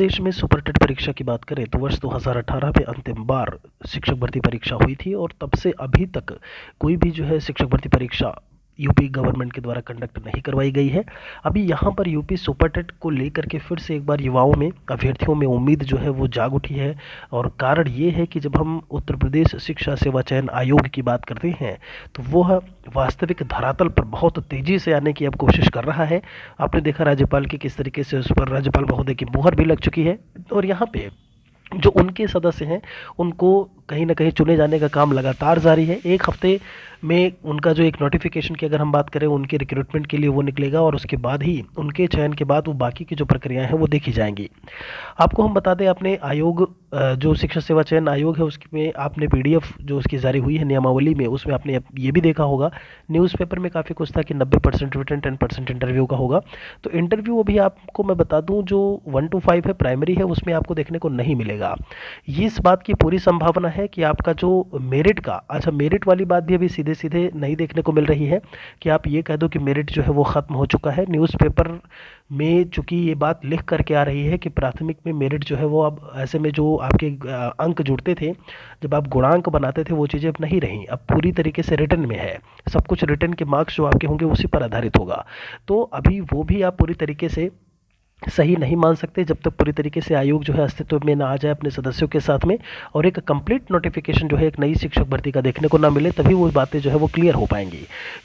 प्रदेश में super TET परीक्षा की बात करें तो वर्ष 2018 में अंतिम बार शिक्षक भर्ती परीक्षा हुई थी और तब से अभी तक कोई भी जो है शिक्षक भर्ती परीक्षा यूपी गवर्नमेंट के द्वारा कंडक्ट नहीं करवाई गई है। अभी यहाँ पर यूपी सुपर टेट को लेकर के फिर से एक बार युवाओं में, अभ्यर्थियों में उम्मीद जो है वो जाग उठी है। और कारण ये है कि जब हम उत्तर प्रदेश शिक्षा सेवा चयन आयोग की बात करते हैं तो वह वास्तविक धरातल पर बहुत तेज़ी से आने की अब कोशिश कर रहा है। आपने देखा राज्यपाल की किस तरीके से उस पर राज्यपाल महोदय की मुहर भी लग चुकी है और यहाँ पे जो उनके सदस्य हैं उनको कहीं ना कहीं चुने जाने का काम लगातार जारी है। एक हफ्ते में उनका जो एक नोटिफिकेशन की अगर हम बात करें उनके रिक्रूटमेंट के लिए वो निकलेगा और उसके बाद ही उनके चयन के बाद वो बाकी की जो प्रक्रियाएं हैं वो देखी जाएंगी। आपको हम बता दें, अपने आयोग जो शिक्षा सेवा चयन आयोग है उसमें आपने पीडीएफ जो उसकी जारी हुई है नियमावली में, उसमें आपने ये भी देखा होगा न्यूज़पेपर में काफ़ी कुछ था कि 90% रिटन 10% इंटरव्यू का होगा। तो इंटरव्यू अभी आपको मैं बता दूं जो 1 to 5 है प्राइमरी है उसमें आपको देखने को नहीं मिलेगा। ये इस बात की पूरी संभावना है कि आपका जो मेरिट का, अच्छा मेरिट वाली बात भी अभी सीधे सीधे नहीं देखने को मिल रही है कि आप ये कह दो कि मेरिट जो है वो ख़त्म हो चुका है। न्यूज़पेपर में चूंकि ये बात लिख करके आ रही है कि प्राथमिक में मेरिट जो है वो अब ऐसे में जो आपके अंक जुड़ते थे, जब आप गुणांक बनाते थे, वो चीज़ें अब नहीं रहीं, अब पूरी तरीके से रिटन में है। सब कुछ रिटन के मार्क्स जो आपके होंगे उसी पर आधारित होगा। तो अभी वो भी आप पूरी तरीके से सही नहीं मान सकते जब तक पूरी तरीके से आयोग जो है अस्तित्व में ना आ जाए अपने सदस्यों के साथ में और एक कंप्लीट नोटिफिकेशन जो है एक नई शिक्षक भर्ती का देखने को ना मिले, तभी वो बातें जो है वो क्लियर हो पाएंगी।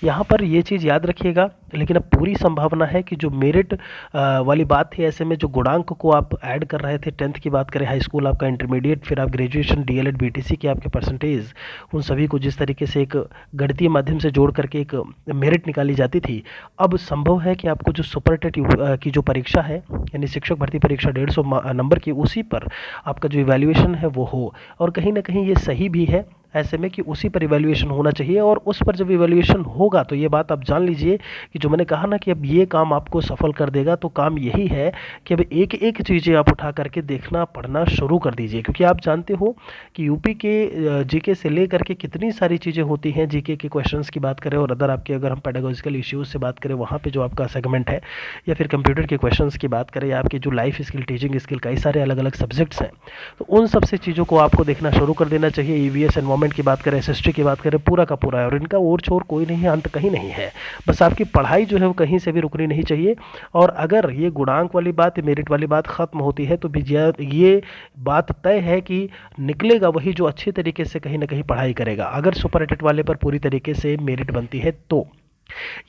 यहाँ पर ये चीज़ याद रखिएगा। लेकिन अब पूरी संभावना है कि जो मेरिट वाली बात थी, ऐसे में जो गुणांक को आप ऐड कर रहे थे, 10th की बात करें, हाई स्कूल आपका, इंटरमीडिएट, फिर आप ग्रेजुएशन, डीएलएड, बीटीसी की आपके परसेंटेज, उन सभी को जिस तरीके से एक गणितीय माध्यम से जोड़ करके एक मेरिट निकाली जाती थी, अब संभव है कि आपको जो सुपर टेट की जो परीक्षा है यानी शिक्षक भर्ती परीक्षा 150 नंबर की, उसी पर आपका जो इवैल्यूएशन है वो हो। और कहीं ना कहीं ये सही भी है ऐसे में कि उसी पर इवैल्यूएशन होना चाहिए और उस पर जब इवैल्यूएशन होगा तो ये बात आप जान लीजिए कि जो मैंने कहा ना कि अब ये काम आपको सफल कर देगा, तो काम यही है कि अब एक एक चीज़ें आप उठा करके देखना पढ़ना शुरू कर दीजिए। क्योंकि आप जानते हो कि यूपी के जीके से ले करके कितनी सारी चीज़ें होती हैं। जीके के क्वेश्चंस की बात करें और अगर हम पेडागोजिकल इश्यूज़ से बात करें वहाँ पर जो आपका सेगमेंट है, या फिर कंप्यूटर के क्वेश्चंस की बात करें, या आपकी जो लाइफ स्किल, टीचिंग स्किल, कई सारे अलग अलग सब्जेक्ट्स हैं, तो उन सब से चीज़ों को आपको देखना शुरू कर देना चाहिए। ईवीएस एनवायरमेंट की बात करें, एसएसटी की बात करें, पूरा का पूरा है और इनका ओर छोर कोई नहीं है, अंत कहीं नहीं है। बस आपकी पढ़ाई जो है वो कहीं से भी रुकनी नहीं चाहिए। और अगर ये गुणांक वाली बात, मेरिट वाली बात खत्म होती है तो भी ये बात तय है कि निकलेगा वही जो अच्छे तरीके से कहीं ना कहीं पढ़ाई करेगा। अगर सुपर टेट वाले पर पूरी तरीके से मेरिट बनती है तो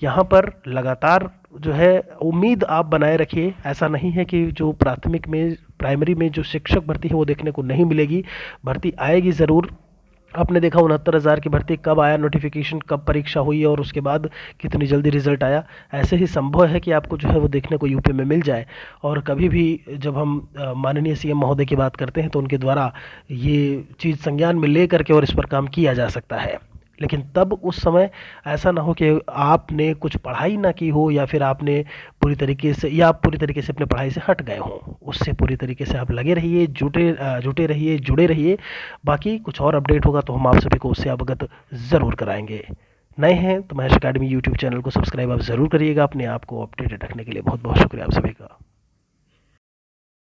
यहाँ पर लगातार जो है उम्मीद आप बनाए रखिए। ऐसा नहीं है कि जो प्राथमिक में, प्राइमरी में जो शिक्षक भर्ती है वो देखने को नहीं मिलेगी, भर्ती आएगी ज़रूर। आपने देखा 69,000 की भर्ती कब आया नोटिफिकेशन, कब परीक्षा हुई और उसके बाद कितनी जल्दी रिजल्ट आया। ऐसे ही संभव है कि आपको जो है वो देखने को यूपी में मिल जाए। और कभी भी जब हम माननीय सीएम महोदय की बात करते हैं तो उनके द्वारा ये चीज़ संज्ञान में ले करके और इस पर काम किया जा सकता है। लेकिन तब उस समय ऐसा ना हो कि आपने कुछ पढ़ाई ना की हो, या फिर आपने पूरी तरीके से, या आप पूरी तरीके से अपने पढ़ाई से हट गए हों। उससे पूरी तरीके से आप लगे रहिए, जुटे रहिए, जुड़े रहिए। बाकी कुछ और अपडेट होगा तो हम आप सभी को उससे अवगत ज़रूर कराएंगे। नए हैं तो महेश अकेडमी यूट्यूब चैनल को सब्सक्राइब आप ज़रूर करिएगा। अपने आप को अपडेटेड रखने के लिए बहुत बहुत शुक्रिया आप सभी का।